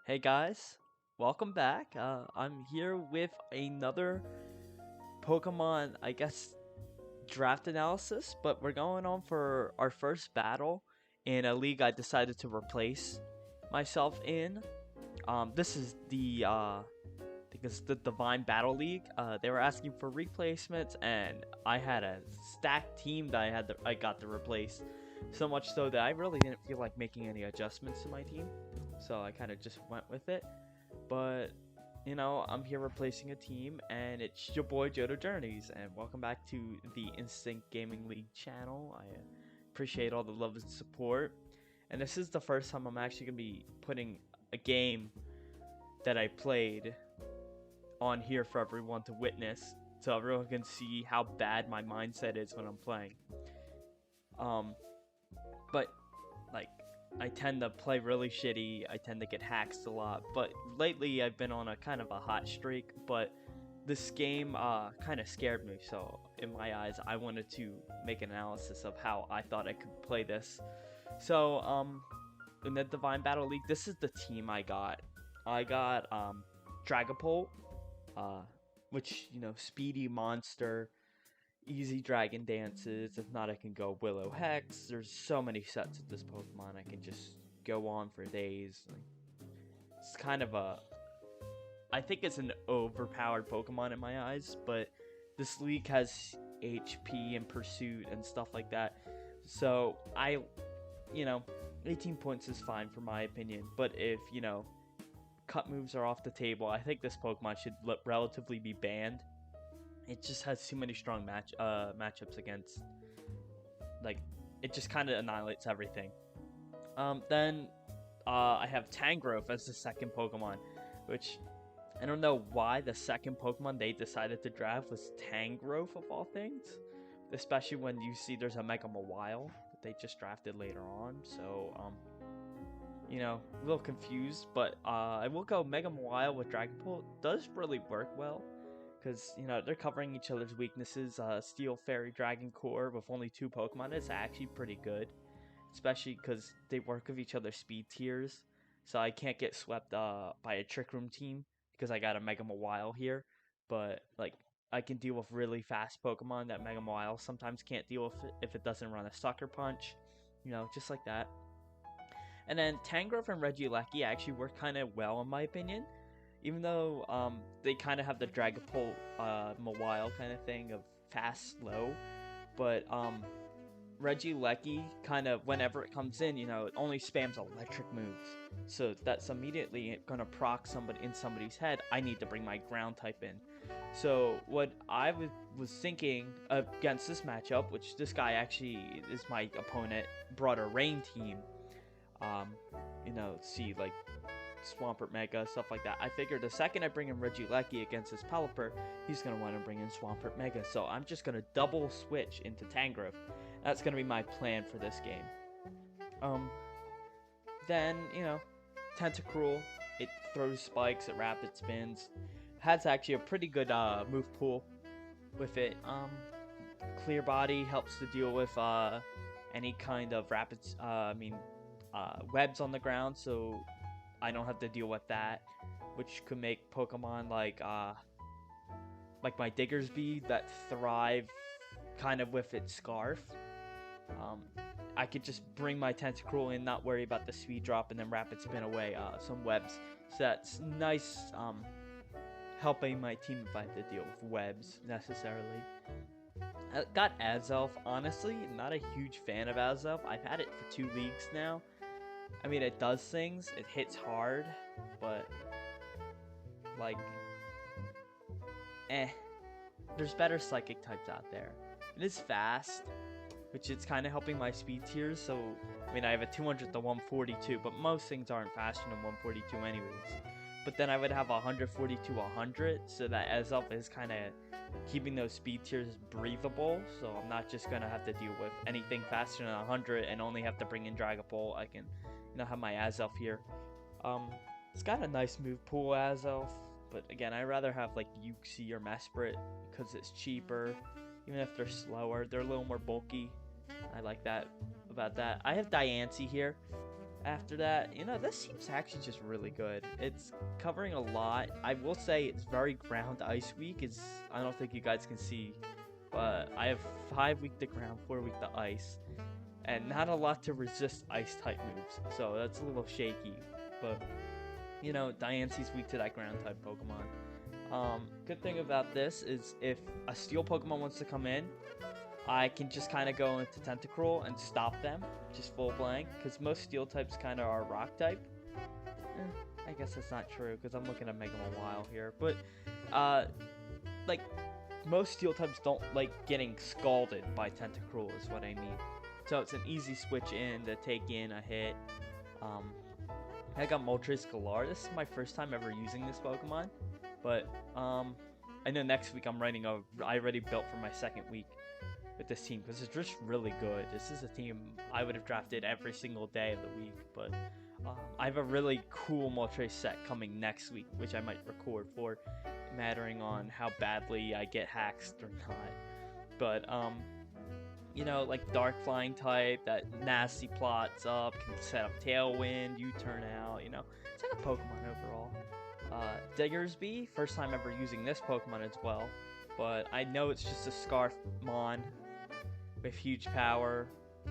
Hey guys, welcome back. I'm here with another Pokemon, I guess, draft analysis, but we're going on for our first battle in a league I decided to replace myself in. This is I think it's the Divine Battle League. They were asking for replacements, and I had a stacked team that I got to replace. So much so that I really didn't feel like making any adjustments to my team, so I kind of just went with it. But I'm here replacing a team, and it's your boy Jodo Journeys, and welcome back to the Instinct Gaming League channel. I appreciate all the love and support, and this is the first time I'm actually gonna be putting a game that I played on here for everyone to witness, so everyone can see how bad my mindset is when I'm playing. But like I tend to play really shitty. I tend to get hacks a lot, but lately I've been on a kind of a hot streak. But this game kind of scared me, so in my eyes, I wanted to make an analysis of how I thought I could play this. So in the Divine Battle League, this is the team I got. I got Dragapult, which speedy monster, easy dragon dances. If not, I can go Willow Hex. There's so many sets of this Pokemon. I can just go on for days. It's kind of I think it's an overpowered Pokemon in my eyes, but this league has HP and Pursuit and stuff like that. So you know, 18 points is fine for my opinion. But if, cut moves are off the table, I think this Pokemon should relatively be banned. It just has too many strong matchups against, like, it just kind of annihilates everything. Then I have Tangrowth as the second Pokemon, which I don't know why the second Pokemon they decided to draft was Tangrowth of all things, especially when you see there's a Mega Mawile that they just drafted later on. So a little confused, but I will go Mega Mawile with Dragapult. Does really work well because they're covering each other's weaknesses. Steel, Fairy, Dragon Core with only 2 Pokemon is actually pretty good, especially because they work with each other's speed tiers. So I can't get swept by a Trick Room team because I got a Mega Mawile here. But like I can deal with really fast Pokemon that Mega Mawile sometimes can't deal with if it doesn't run a Sucker Punch, just like that. And then Tangrowth and Regieleki actually work kind of well in my opinion, even though they kind of have the Dragapult Mawile kind of thing of fast, slow. But Regieleki kind of, whenever it comes in, it only spams electric moves. So that's immediately going to proc somebody in somebody's head. I need to bring my ground type in. So what I was thinking against this matchup, which this guy actually is my opponent, brought a rain team. See like Swampert Mega, stuff like that. I figured the second I bring in Regieleki against his Pelipper, he's going to want to bring in Swampert Mega. So I'm just going to double switch into Tangrowth. That's going to be my plan for this game. Then, Tentacruel, it throws spikes, it rapid spins. Has actually a pretty good move pool with it. Clear Body helps to deal with any kind of rapid, webs on the ground, so I don't have to deal with that, which could make Pokemon like my Diggersby that thrive kind of with its Scarf. I could just bring my Tentacruel in, not worry about the speed drop, and then rapid spin away some webs. So that's nice, helping my team if I have to deal with webs necessarily. I got Azelf. Honestly, not a huge fan of Azelf. I've had it for 2 leagues now. I mean, it does things, it hits hard, but like, there's better psychic types out there. It is fast, which is kind of helping my speed tiers. So I mean, I have a 200 to 142, but most things aren't faster than 142 anyways. But then I would have 140 to 100, so that Azelf is kind of keeping those speed tiers breathable. So I'm not just gonna have to deal with anything faster than 100 and only have to bring in Dragapult. I can have my Azelf here. It's got a nice move pool, Azelf, but again, I'd rather have like Uxie or Mesprit because it's cheaper. Even if they're slower, they're a little more bulky. I like that about that. I have Diancie here after that, this team's actually just really good. It's covering a lot. I will say it's very ground ice weak. I don't think you guys can see, but I have 5 weak to ground, 4 weak to ice, and not a lot to resist ice type moves. So that's a little shaky. But Diancie's weak to that ground type Pokemon. Good thing about this is if a steel Pokemon wants to come in, I can just kind of go into Tentacruel and stop them, just full blank, because most steel types kind of are rock type. I guess that's not true, because I'm looking at Mega Mawile here, but, like, most steel types don't like getting scalded by Tentacruel, is what I mean. So it's an easy switch in to take in a hit. I got Moltres Galar. This is my first time ever using this Pokemon, but, I know next week I already built for my second week with this team, because it's just really good. This is a team I would have drafted every single day of the week, but I have a really cool Moltres set coming next week, which I might record for, mattering on how badly I get haxed or not. But, like Dark Flying type, that nasty plots up, can set up Tailwind, U-turn out, it's like a Pokemon overall. Diggersby, first time ever using this Pokemon as well, but I know it's just a Scarf Mon with huge power,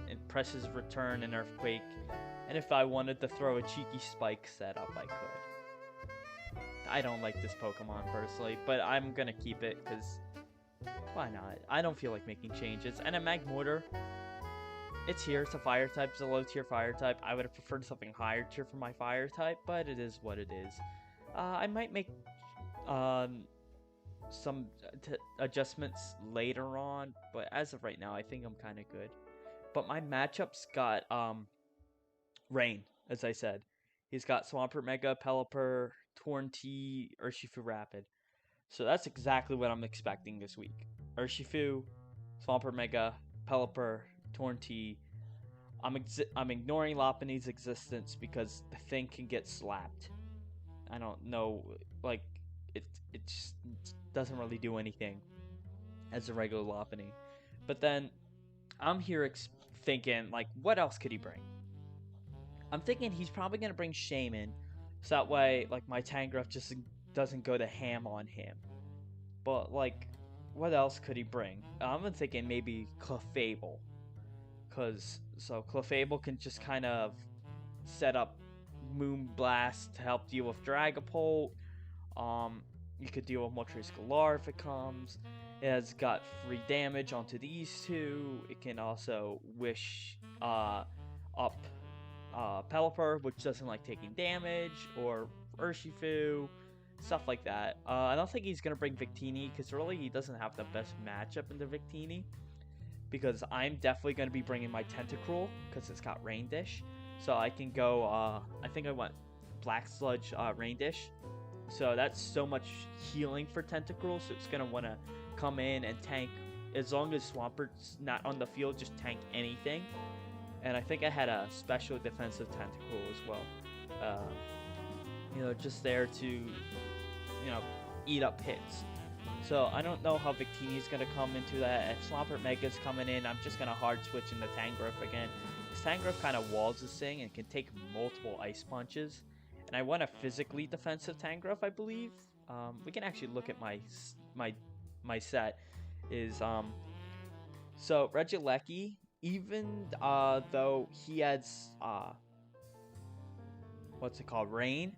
and presses return and Earthquake, and if I wanted to throw a cheeky Spike setup, I could. I don't like this Pokemon personally, but I'm gonna keep it, because why not? I don't feel like making changes. And a Magmortar, it's here, it's a Fire type, it's a low tier Fire type. I would have preferred something higher tier for my Fire type, but it is what it is. I might make some adjustments later on, but as of right now, I think I'm kind of good. But my matchup's got Rain, as I said. He's got Swampert Mega, Pelipper, Torntea, Urshifu Rapid. So that's exactly what I'm expecting this week. Urshifu, Swampert Mega, Pelipper, Torntea. I'm ignoring Lopunny's existence because the thing can get slapped. I don't know, like, it just doesn't really do anything as a regular Lopunny. But then I'm here thinking, like, what else could he bring? I'm thinking he's probably going to bring Shaman, so that way, like, my Tangrowth just doesn't go to ham on him. But, like, what else could he bring? I'm thinking maybe Clefable. So Clefable can just kind of set up Moonblast to help deal with Dragapult. You could deal with Moltres Galar if it comes. It has got free damage onto these two. It can also wish up Pelipper, which doesn't like taking damage, or Urshifu, stuff like that. I don't think he's going to bring Victini, because really he doesn't have the best matchup into Victini, because I'm definitely going to be bringing my Tentacruel, because it's got Rain Dish. So I can go, I think I want Black Sludge Rain Dish. So that's so much healing for Tentacruel, so it's going to want to come in and tank, as long as Swampert's not on the field, just tank anything. And I think I had a special defensive Tentacruel as well. Just there to, eat up hits. So I don't know how Victini's going to come into that. If Swampert Mega's coming in, I'm just going to hard switch into Tangrowth again. This Tangrowth kind of walls this thing and can take multiple Ice Punches. And I want a physically defensive Tangrowth, I believe. We can actually look at my set. So Regieleki, even though he has what's it called, Rain,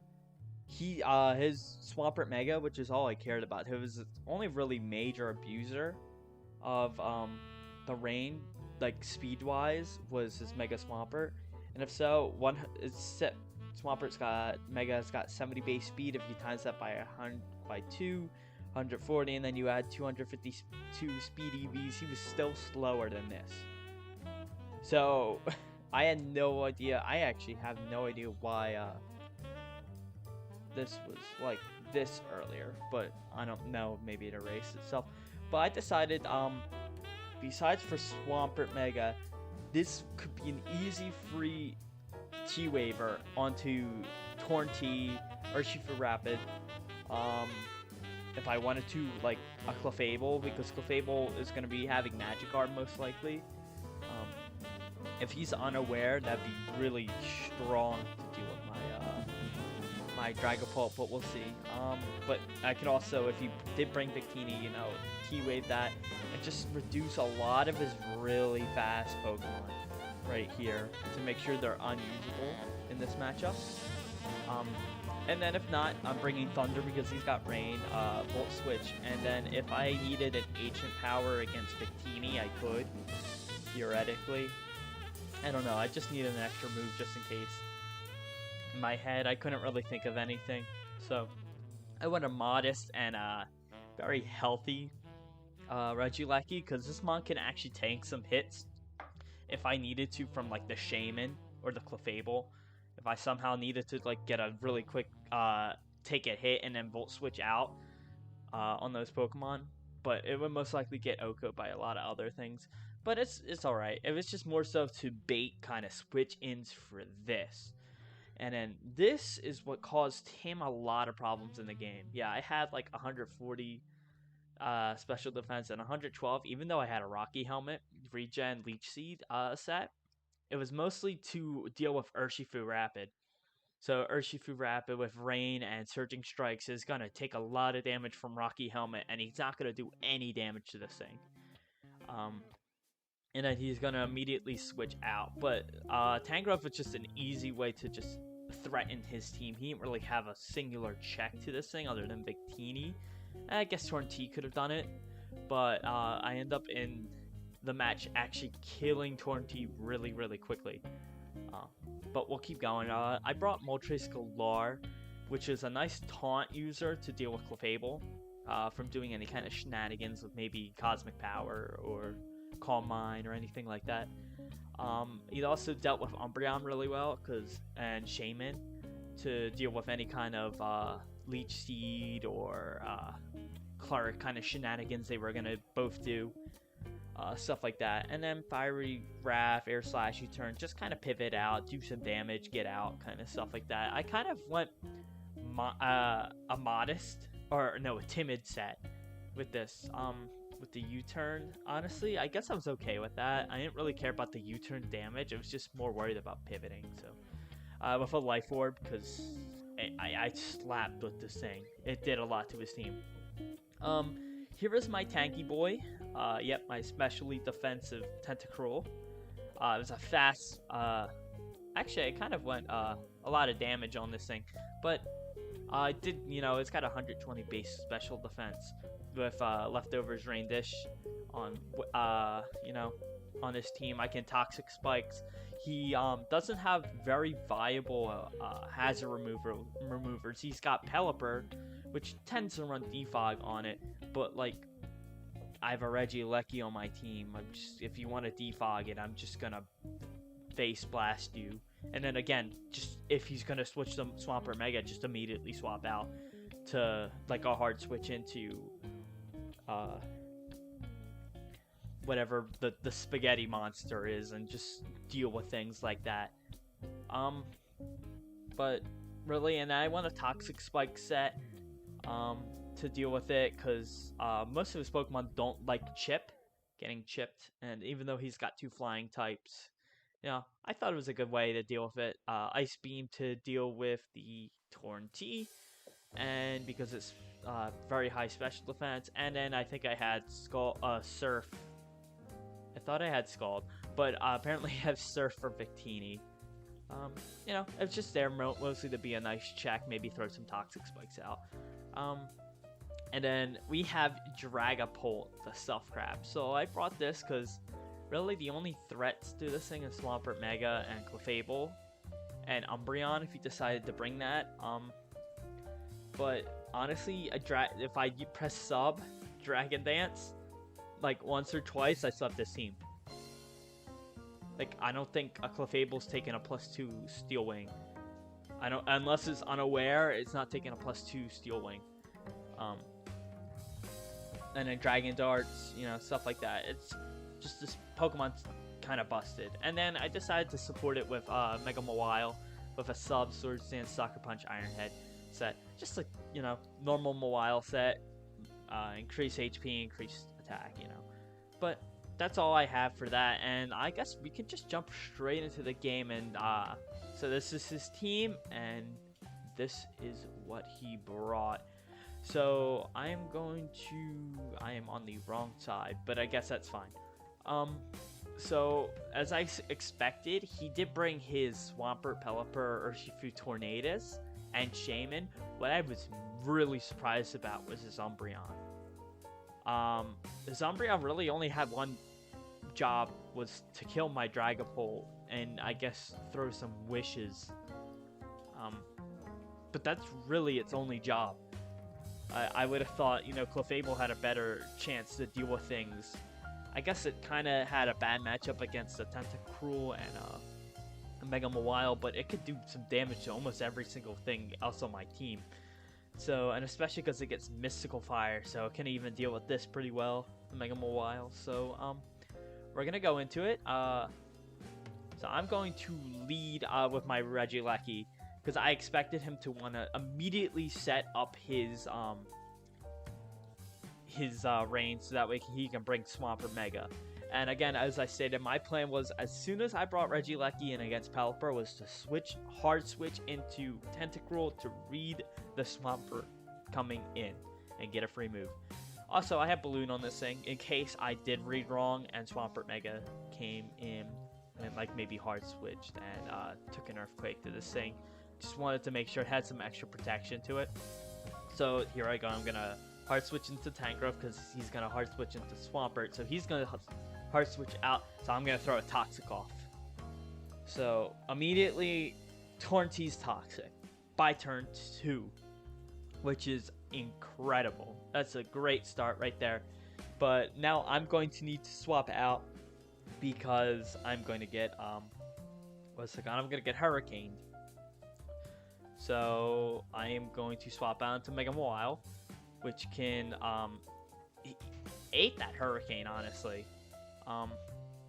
his Swampert Mega, which is all I cared about, his only really major abuser of the Rain, like speed wise, was his Mega Swampert. And if so, Swampert's Mega's got 70 base speed. If you times that by 140, and then you add 252 speed EVs, he was still slower than this. So I had no idea. I actually have no idea why this was like this earlier, but I don't know. Maybe it erased itself. But I decided, besides for Swampert Mega, this could be an easy free T-Waver onto Torntea, Urshifu Rapid. If I wanted to, like, a Clefable, because Clefable is going to be having Magikarp most likely. If he's unaware, that'd be really strong to deal with my Dragapult, but we'll see. But I could also, if he did bring Victini, you know, T-Wave that and just reduce a lot of his really fast Pokemon right here to make sure they're unusable in this matchup. And then if not, I'm bringing Thunder because he's got Rain, Volt Switch, and then if I needed an Ancient Power against Victini, I could, theoretically. I don't know, I just needed an extra move just in case. In my head, I couldn't really think of anything, so I went a modest and very healthy Regieleki, because this mon can actually tank some hits if I needed to from like the Shaman or the Clefable. If I somehow needed to like get a really quick take a hit and then Volt Switch out on those Pokemon, but it would most likely get OHKO by a lot of other things. But it's alright. It was just more so to bait kind of switch-ins for this. And then this is what caused him a lot of problems in the game. Yeah, I had like 140 special defense and 112, even though I had a Rocky Helmet, Regen, Leech Seed set. It was mostly to deal with Urshifu Rapid. So Urshifu Rapid with Rain and Surging Strikes is going to take a lot of damage from Rocky Helmet, and he's not going to do any damage to this thing. And then he's going to immediately switch out. But Tangrowth is just an easy way to just threaten his team. He didn't really have a singular check to this thing other than Victini. I guess Torn T could have done it, but I end up in the match actually killing Torn T really, really quickly. But we'll keep going. I brought Moltres Galar, which is a nice taunt user to deal with Clefable from doing any kind of shenanigans with maybe Cosmic Power or Calm Mind or anything like that. He also dealt with Umbreon really well, and Shaman to deal with any kind of Leech Seed or Clark kind of shenanigans they were going to both do. Stuff like that. And then Fiery Wrath, Air Slash, U-Turn, just kind of pivot out, do some damage, get out, kind of stuff like that. I kind of went a timid set with this. With the U-Turn, honestly, I guess I was okay with that. I didn't really care about the U-Turn damage. I was just more worried about pivoting. So, with a Life Orb, because I slapped with this thing. It did a lot to his team. Here is my tanky boy. Yep, my specially defensive Tentacruel. It was a fast, actually, I kind of went a lot of damage on this thing, but I did, it's got 120 base special defense with leftovers Rain Dish on, on his team. I can Toxic Spikes. He doesn't have very viable hazard removers. He's got Pelipper, which tends to run Defog on it, but like, I have a Regieleki on my team. If you want to defog it, I'm just gonna face blast you. And then again, just if he's gonna switch to Swampert Mega, just immediately swap out to like a hard switch into whatever the spaghetti monster is, and just deal with things like that. But really, and I want a Toxic Spike set. To deal with it, because most of his Pokemon don't like getting chipped, and even though he's got 2 flying types, I thought it was a good way to deal with it. Ice Beam to deal with the Torn T, and because it's very high special defense, and then I think I had Surf. I thought I had Scald, but apparently I have Surf for Victini. It's just there mostly to be a nice check, maybe throw some Toxic Spikes out. And then we have Dragapult, the Stuffed Crab. So I brought this because really the only threats to this thing is Swampert Mega and Clefable and Umbreon if you decided to bring that. But honestly, if I press sub Dragon Dance like once or twice, I sub this team. Like, I don't think a Clefable's taking a +2 Steel Wing. Unless it's unaware, it's not taking a +2 Steel Wing. And then Dragon Darts, stuff like that. It's just this Pokemon's kind of busted. And then I decided to support it with Mega Mawile with a sub Sword Stance, Soccer Punch, Iron Head set. Just like, normal Mawile set. Increase HP, increase attack, But that's all I have for that, and I guess we can just jump straight into the game. And so this is his team, and this is what he brought. So I am on the wrong side, but I guess that's fine. So as I expected, he did bring his Swampert, Pelipper, Urshifu Tornadus, and Shaman. What I was really surprised about was his Umbreon. His Umbreon really only had one job, was to kill my Dragapult and I guess throw some wishes. But that's really its only job. I would have thought, Clefable had a better chance to deal with things. I guess it kind of had a bad matchup against a Tentacruel and a Mega Mawile, but it could do some damage to almost every single thing else on my team. So, and especially because it gets Mystical Fire, so it can even deal with this pretty well, the Mega Mawile. So, we're going to go into it. So I'm going to lead with my Regieleki, because I expected him to want to immediately set up his range, so that way he can bring Swampert Mega. And again, as I stated, my plan was, as soon as I brought Regieleki in against Pelipper, was to hard switch into Tentacruel to read the Swampert coming in and get a free move. Also, I have Balloon on this thing, in case I did read wrong and Swampert Mega came in and maybe hard switched and took an Earthquake to this thing. Just wanted to make sure it had some extra protection to it. So here I go, I'm going to hard switch into Tangrowth because he's going to hard switch into Swampert. So he's going to hard switch out, so I'm going to throw a Toxic off. So immediately Torntee's Toxic by turn 2, which is incredible. That's a great start right there. But now I'm going to need to swap out because I'm going to get I'm going to get Hurricane. So I am going to swap out into Mega Mawile, which can ate that Hurricane, honestly. And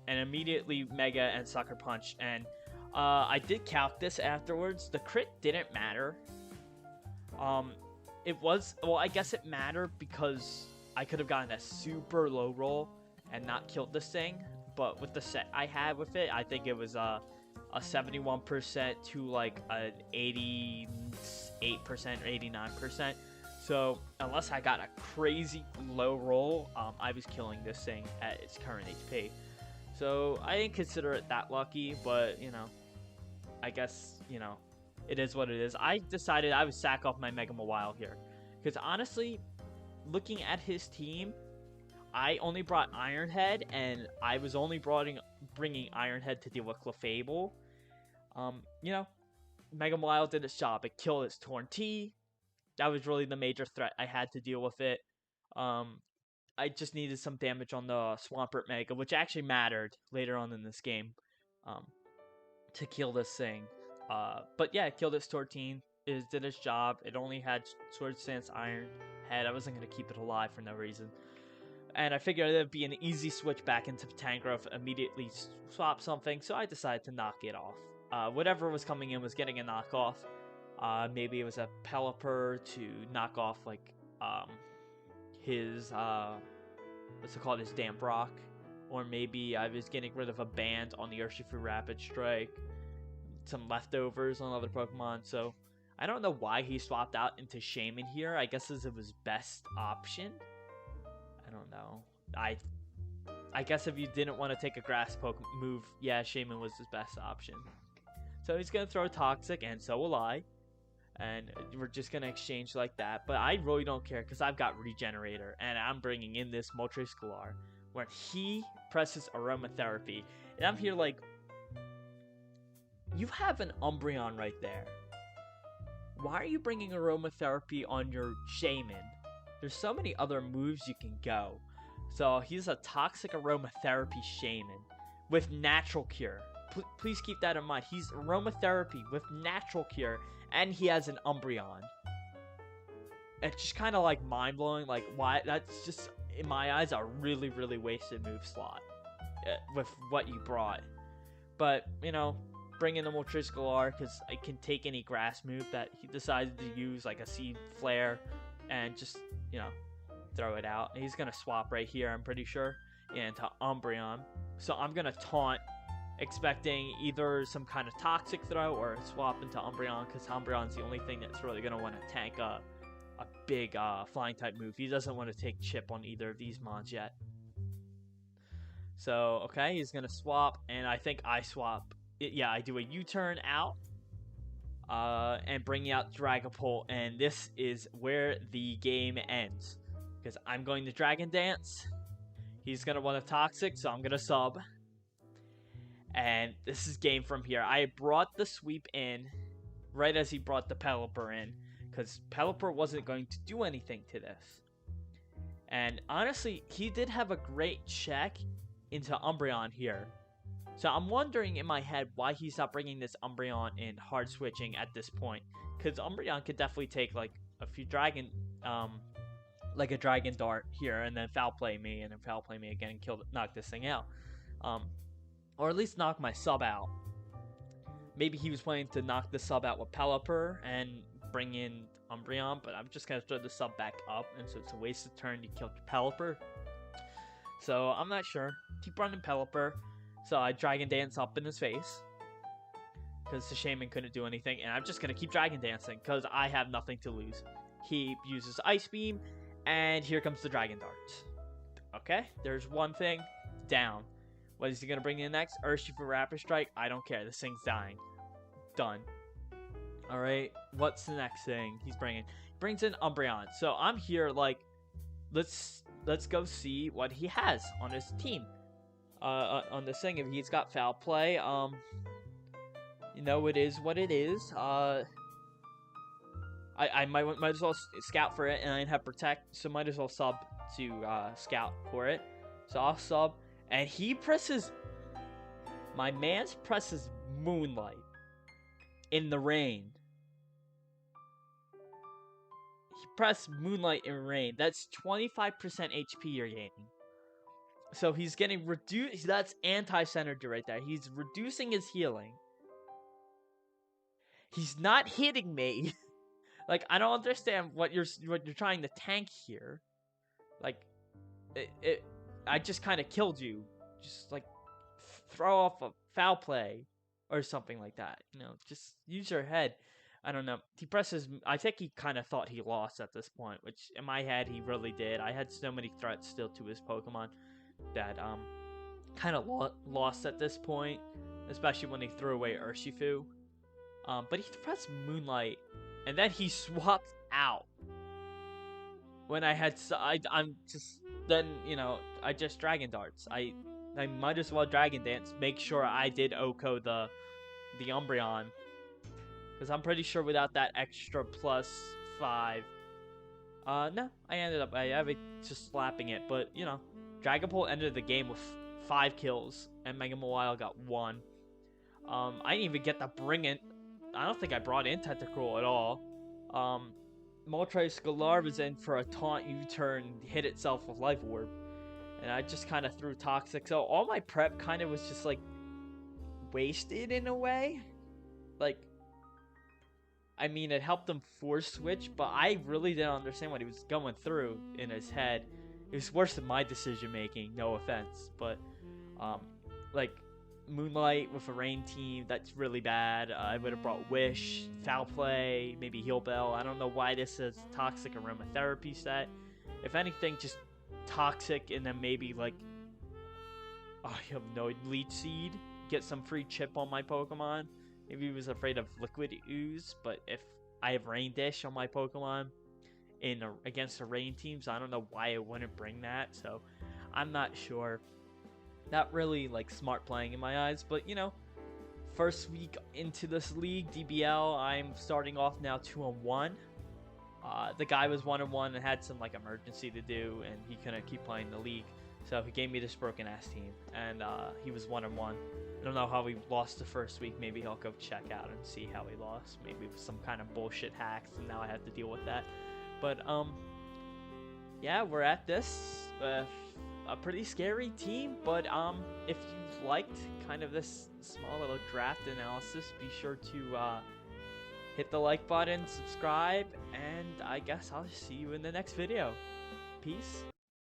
immedately Mega and Sucker Punch. And I did calc this afterwards. The crit didn't matter. I guess it mattered because I could have gotten a super low roll and not killed this thing. But with the set I had with it, I think it was a 71% to like an 88% or 89%. So unless I got a crazy low roll, I was killing this thing at its current HP. So I didn't consider it that lucky, but I guess, it is what it is. I decided I would sack off my Mega Mawile here. Because honestly, looking at his team, I only brought Iron Head, and I was only bringing Iron Head to deal with Clefable. Mega Mawile did its job. It killed its Torntea. That was really the major threat. I had to deal with it. I just needed some damage on the Swampert Mega, which actually mattered later on in this game, to kill this thing. But yeah, it killed its Torteen. It did its job. It only had Sword Stance Iron Head. I wasn't going to keep it alive for no reason. And I figured it would be an easy switch back into Tangrowth, immediately swap something, so I decided to knock it off. Whatever was coming in was getting a knockoff. Maybe it was a Pelipper to knock off, his, what's it called, his Damp Rock. Or maybe I was getting rid of a band on the Urshifu Rapid Strike. Some leftovers on other Pokemon, so I don't know why he swapped out into Shaman here. I guess as it was best option. I don't know. I guess if you didn't want to take a grass poke move, yeah, Shaman was his best option. So he's going to throw Toxic, and so will I. And we're just going to exchange like that. But I really don't care, because I've got Regenerator, and I'm bringing in this Moltres Galar, where he presses Aromatherapy. And I'm here like, you have an Umbreon right there. Why are you bringing Aromatherapy on your Shaman? There's so many other moves you can go. So he's a Toxic Aromatherapy Shaman with Natural Cure. Please keep that in mind. He's Aromatherapy with Natural Cure, and he has an Umbreon. It's just kind of like mind-blowing. Like, why? That's just, in my eyes, a really, really wasted move slot with what you brought. But, bring in the Moltres Galar because I can take any grass move that he decided to use, like a Seed Flare, and just, throw it out. And he's going to swap right here, I'm pretty sure. into Umbreon. So I'm gonna taunt, expecting either some kind of toxic throw or swap into Umbreon, because Umbreon's the only thing that's really gonna want to tank a big flying type move. He doesn't want to take chip on either of these mons yet. So okay, he's gonna swap, and I think I swap. Yeah, I do a U-turn out, and bring out Dragapult, and this is where the game ends, because I'm going to Dragon Dance. He's gonna want a toxic, so I'm gonna sub. And this is game from here. I brought the sweep in right as he brought the Pelipper in, because Pelipper wasn't going to do anything to this. And honestly, he did have a great check into Umbreon here. So I'm wondering in my head why he's not bringing this Umbreon in hard switching at this point. Because Umbreon could definitely take like a few like a Dragon Dart here, and then foul play me, and then foul play me again, and knock this thing out. Or at least knock my sub out. Maybe he was planning to knock the sub out with Pelipper and bring in Umbreon, but I'm just going to throw the sub back up, and so it's a wasted turn to kill Pelipper. So I'm not sure. Keep running Pelipper, so I Dragon Dance up in his face, because the Shaman couldn't do anything, and I'm just going to keep Dragon Dancing, because I have nothing to lose. He uses Ice Beam, and here comes the Dragon Darts. Okay, there's one thing down. What is he going to bring in next? Urshifu for Rapid Strike? I don't care. This thing's dying. Done. Alright, what's the next thing he's bringing? He brings in Umbreon. So I'm here like, let's go see what he has on his team. On this thing, if he's got foul play, you know, it is what it is. I might as well scout for it, and I didn't have protect, so might as well sub to scout for it. So I'll sub. And he presses, my man's presses Moonlight in the rain. He pressed Moonlight in rain. That's 25% HP you're gaining. So he's getting reduced. That's anti-synergy right there. He's reducing his healing. He's not hitting me. Like, I don't understand what you're trying to tank here. Like, I just kind of killed you. Just, like, throw off a foul play or something like that. You know, just use your head. I don't know. He presses... I think he kind of thought he lost at this point, which in my head he really did. I had so many threats still to his Pokemon that kind of lost at this point, especially when he threw away Urshifu. But he pressed Moonlight, and then he swapped out. When I had... I'm just... Then, you know, I just Dragon Darts. I might as well Dragon Dance. Make sure I did OHKO the Umbreon. Because I'm pretty sure without that extra +5... no, I ended up... I just slapping it. But, you know, Dragapult ended the game with 5 kills. And Mega Mawile got 1. I didn't even get to bring in... I don't think I brought in Tentacruel at all. Moltres Galar was in for a taunt U-turn, hit itself with Life Orb. And I just kind of threw Toxic. So all my prep kind of was just like wasted in a way. Like, I mean, it helped him force switch, but I really didn't understand what he was going through in his head. It was worse than my decision making, no offense. But, like, Moonlight with a rain team, that's really bad. I would have brought Wish, Foul Play, maybe Heal Bell. I don't know why this is Toxic Aromatherapy set. If anything, just Toxic, and then maybe like, oh, you have no Leech Seed. Get some free chip on my Pokemon. Maybe he was afraid of Liquid Ooze, but if I have Rain Dish on my Pokemon against the rain teams, I don't know why I wouldn't bring that. So I'm not sure. Not really, like, smart playing in my eyes, but, you know, first week into this league, DBL, I'm starting off now 2-1. The guy was 1-1 and had some, like, emergency to do, and he couldn't keep playing the league, so he gave me this broken-ass team, and he was 1-1. I don't know how he lost the first week. Maybe I'll go check out and see how he lost. Maybe it was some kind of bullshit hacks, and now I have to deal with that. But, yeah, we're at this. A pretty scary team, but if you've liked kind of this small little draft analysis, be sure to hit the like button, subscribe, and I guess I'll see you in the next video. Peace.